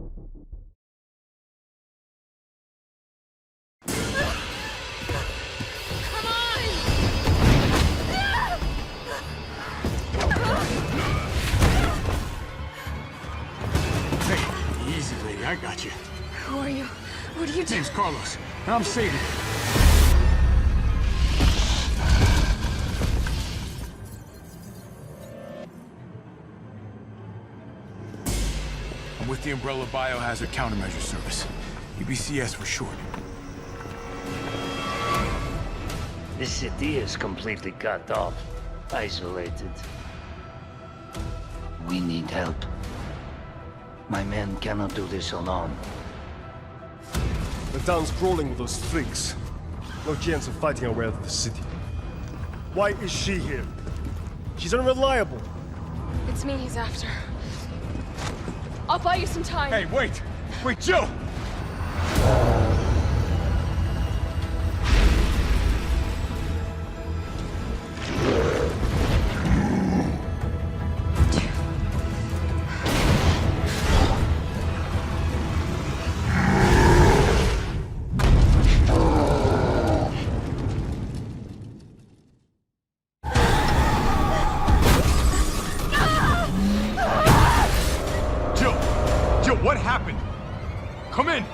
Hey, easy, lady. I got you. Who are you? What are you doing? Name's Carlos, and I'm saving you. I'm with the Umbrella Biohazard Countermeasure Service. UBCS for short. This city is completely cut off, isolated. We need help. My men cannot do this alone. The town's crawling with those freaks. No chance of fighting our way out of the city. Why is she here? She's unreliable. It's me he's after. I'll buy you some time. Hey, wait! Wait, Joe! What happened? Come in!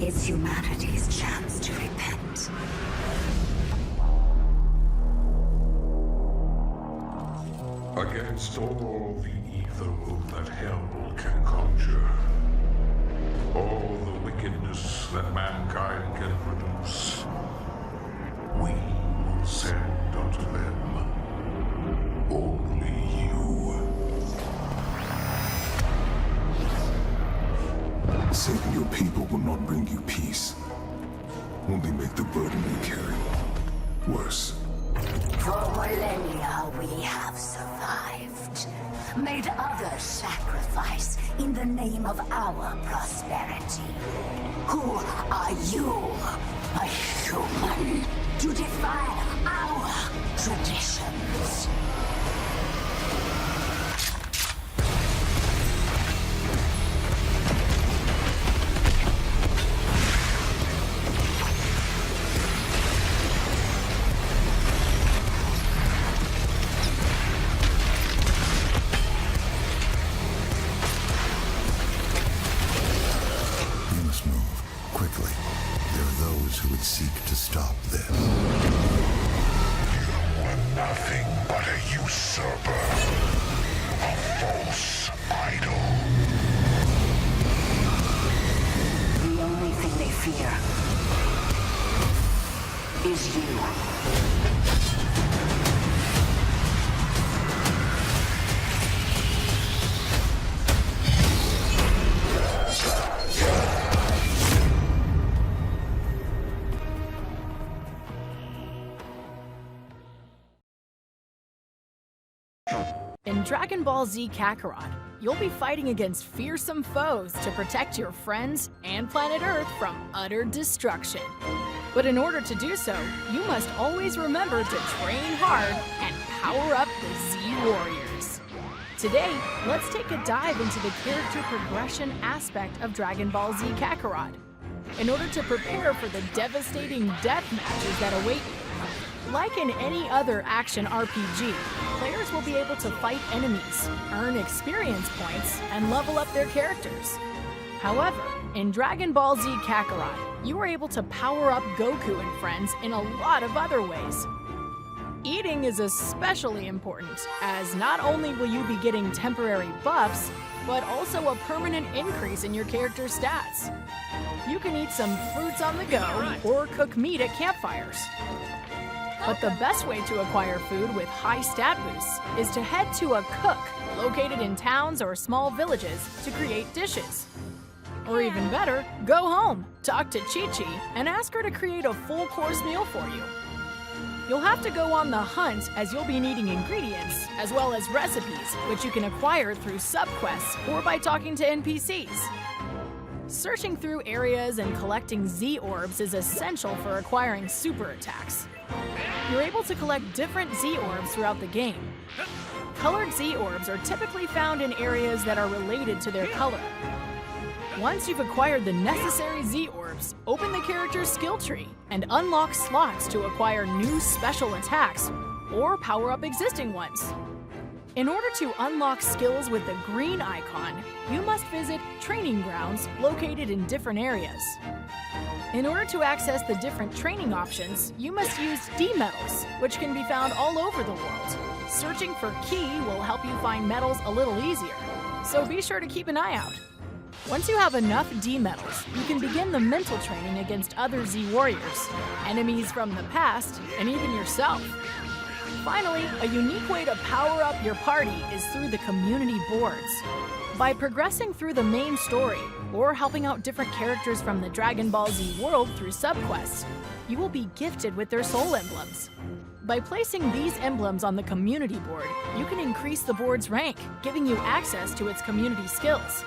It's humanity's chance to repent. Against all the evil that hell can conjure, all the wickedness that mankind can produce, we will send unto them only you. Saving your people will not bring you peace. Only make the burden you carry worse. For millennia we have survived, made others sacrifice in the name of our prosperity. Who are you, a human, to defy our traditions? Seek to stop this. You are nothing but a usurper, a false idol. The only thing they fear is you. In Dragon Ball Z Kakarot, you'll be fighting against fearsome foes to protect your friends and planet Earth from utter destruction. But in order to do so, you must always remember to train hard and power up the Z Warriors. Today, let's take a dive into the character progression aspect of Dragon Ball Z Kakarot. In order to prepare for the devastating death matches that await you, like in any other action RPG, players will be able to fight enemies, earn experience points, and level up their characters. However, in Dragon Ball Z Kakarot, you are able to power up Goku and friends in a lot of other ways. Eating is especially important, as not only will you be getting temporary buffs, but also a permanent increase in your character's stats. You can eat some fruits on the go, or cook meat at campfires. But the best way to acquire food with high stat boosts is to head to a cook located in towns or small villages to create dishes. Or even better, go home, talk to Chi-Chi, and ask her to create a full-course meal for you. You'll have to go on the hunt as you'll be needing ingredients, as well as recipes, which you can acquire through subquests or by talking to NPCs. Searching through areas and collecting Z-orbs is essential for acquiring super attacks. You're able to collect different Z-orbs throughout the game. Colored Z-orbs are typically found in areas that are related to their color. Once you've acquired the necessary Z-orbs, open the character's skill tree and unlock slots to acquire new special attacks or power up existing ones. In order to unlock skills with the green icon, you must visit training grounds located in different areas. In order to access the different training options, you must use D-medals, which can be found all over the world. Searching for Ki will help you find medals a little easier, so be sure to keep an eye out. Once you have enough D-medals, you can begin the mental training against other Z-warriors, enemies from the past, and even yourself. Finally, a unique way to power up your party is through the community boards. By progressing through the main story, or helping out different characters from the Dragon Ball Z world through subquests, you will be gifted with their soul emblems. By placing these emblems on the community board, you can increase the board's rank, giving you access to its community skills.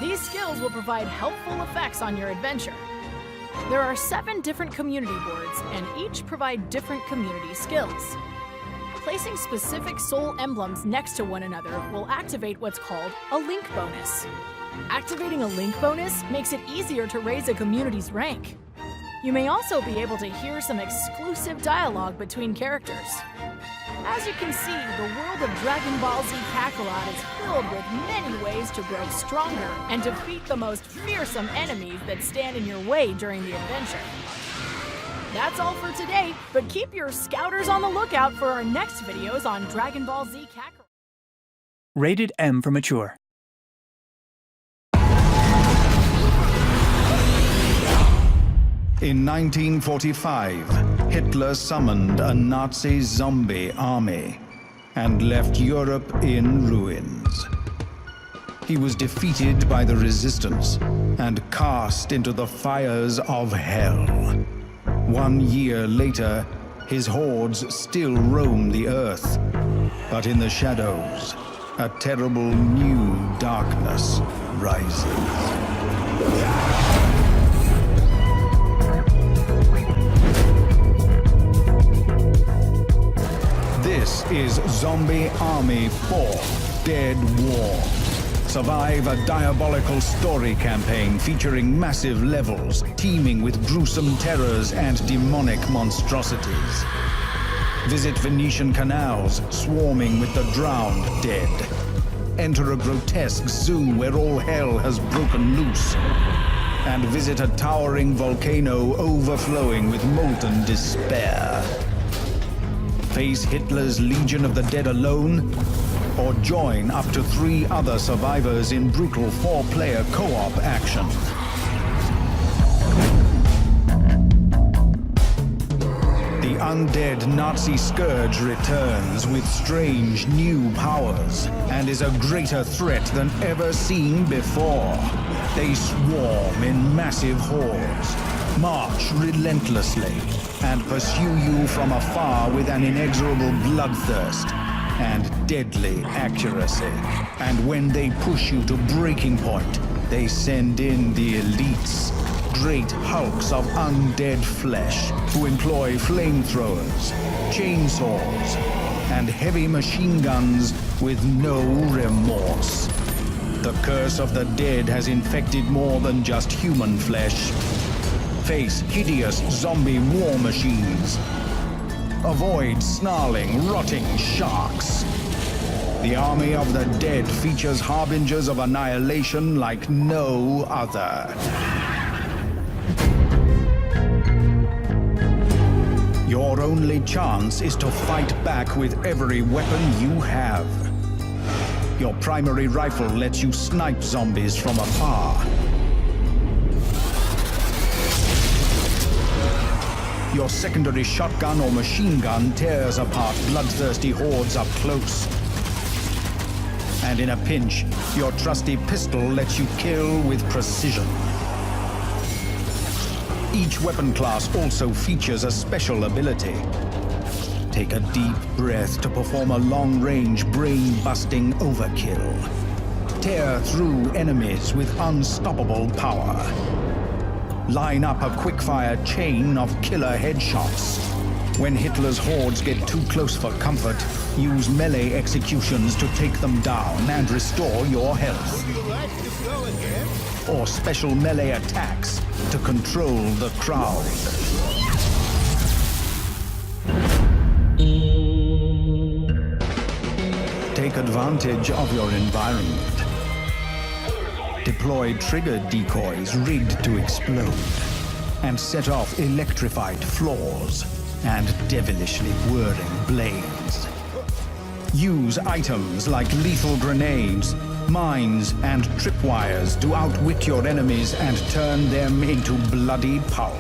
These skills will provide helpful effects on your adventure. There are 7 different community boards, and each provide different community skills. Placing specific soul emblems next to one another will activate what's called a link bonus. Activating a link bonus makes it easier to raise a community's rank. You may also be able to hear some exclusive dialogue between characters. As you can see, the world of Dragon Ball Z Kakarot is filled with many ways to grow stronger and defeat the most fearsome enemies that stand in your way during the adventure. That's all for today, but keep your scouters on the lookout for our next videos on Dragon Ball Z Kakarot. Rated M for mature. In 1945, Hitler summoned a Nazi zombie army and left Europe in ruins. He was defeated by the resistance and cast into the fires of hell. 1 year later, his hordes still roam the earth, but in the shadows, a terrible new darkness rises. This is Zombie Army 4: Dead War. Survive a diabolical story campaign featuring massive levels, teeming with gruesome terrors and demonic monstrosities. Visit Venetian canals swarming with the drowned dead. Enter a grotesque zoo where all hell has broken loose. And visit a towering volcano overflowing with molten despair. Face Hitler's Legion of the Dead alone, or join up to 3 other survivors in brutal 4-player co-op action. The undead Nazi scourge returns with strange new powers and is a greater threat than ever seen before. They swarm in massive hordes, march relentlessly, and pursue you from afar with an inexorable bloodthirst and deadly accuracy. And when they push you to breaking point, they send in the elites, great hulks of undead flesh who employ flamethrowers, chainsaws, and heavy machine guns with no remorse. The curse of the dead has infected more than just human flesh. Face hideous zombie war machines. Avoid snarling, rotting sharks. The army of the dead features harbingers of annihilation like no other. Your only chance is to fight back with every weapon you have. Your primary rifle lets you snipe zombies from afar. Your secondary shotgun or machine gun tears apart bloodthirsty hordes up close. And in a pinch, your trusty pistol lets you kill with precision. Each weapon class also features a special ability. Take a deep breath to perform a long-range, brain-busting overkill. Tear through enemies with unstoppable power. Line up a quick-fire chain of killer headshots. When Hitler's hordes get too close for comfort, use melee executions to take them down and restore your health. Or special melee attacks to control the crowd. Take advantage of your environment. Deploy trigger decoys rigged to explode, and set off electrified floors and devilishly whirring blades. Use items like lethal grenades, mines, and tripwires to outwit your enemies and turn them into bloody pulp.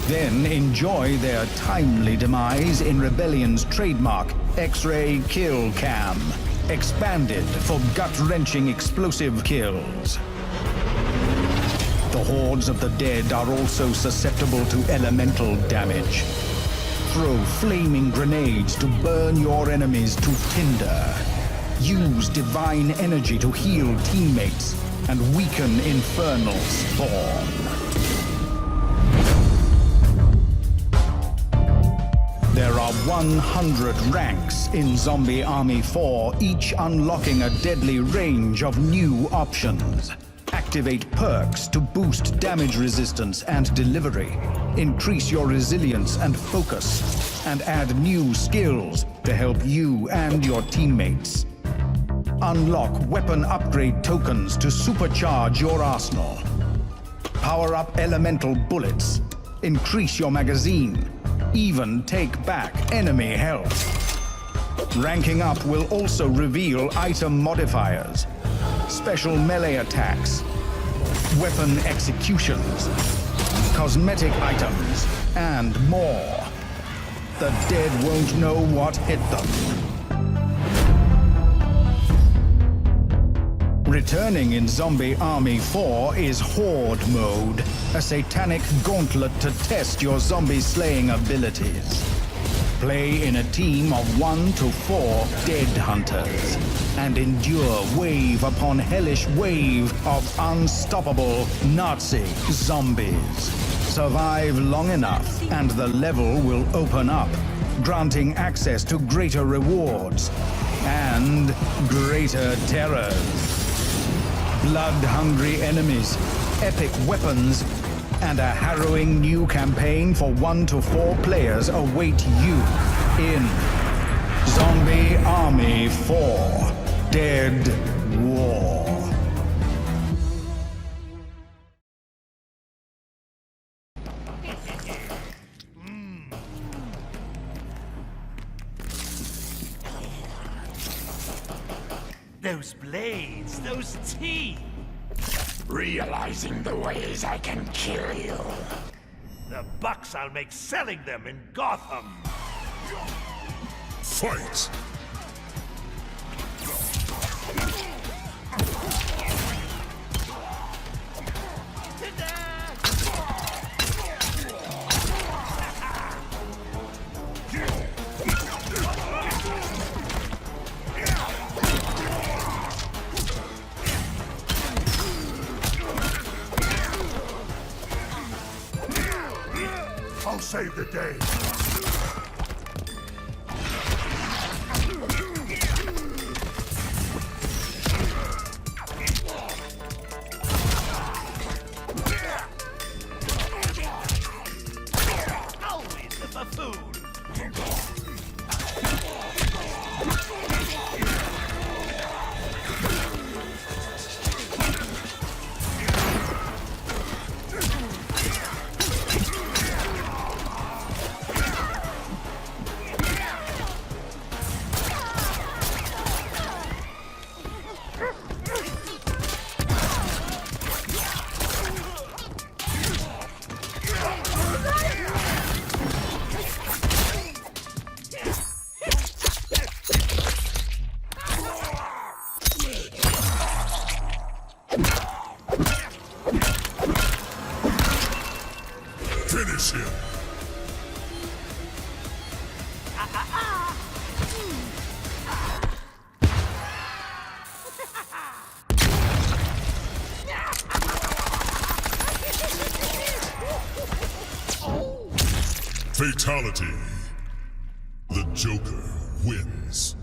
Then enjoy their timely demise in Rebellion's trademark X-Ray Kill Cam, expanded for gut-wrenching explosive kills. The hordes of the dead are also susceptible to elemental damage. Throw flaming grenades to burn your enemies to tinder. Use divine energy to heal teammates and weaken infernal spawn. There are 100 ranks in Zombie Army 4, each unlocking a deadly range of new options. Activate perks to boost damage resistance and delivery. Increase your resilience and focus. and add new skills to help you and your teammates. Unlock weapon upgrade tokens to supercharge your arsenal. Power up elemental bullets, increase your magazine, even take back enemy health. Ranking up will also reveal item modifiers, special melee attacks, weapon executions, cosmetic items, and more. The dead won't know what hit them. Returning in Zombie Army 4 is Horde Mode, a satanic gauntlet to test your zombie slaying abilities. Play in a team of 1 to 4 dead hunters and endure wave upon hellish wave of unstoppable Nazi zombies. Survive long enough and the level will open up, granting access to greater rewards and greater terrors. Blood-hungry enemies, epic weapons, and a harrowing new campaign for 1 to 4 players await you in Zombie Army 4: Dead War. Those blades, those teeth! Realizing the ways I can kill you. The bucks I'll make selling them in Gotham! Fight! I'll save the day. Always the buffoon! Finish him. Fatality. The Joker wins.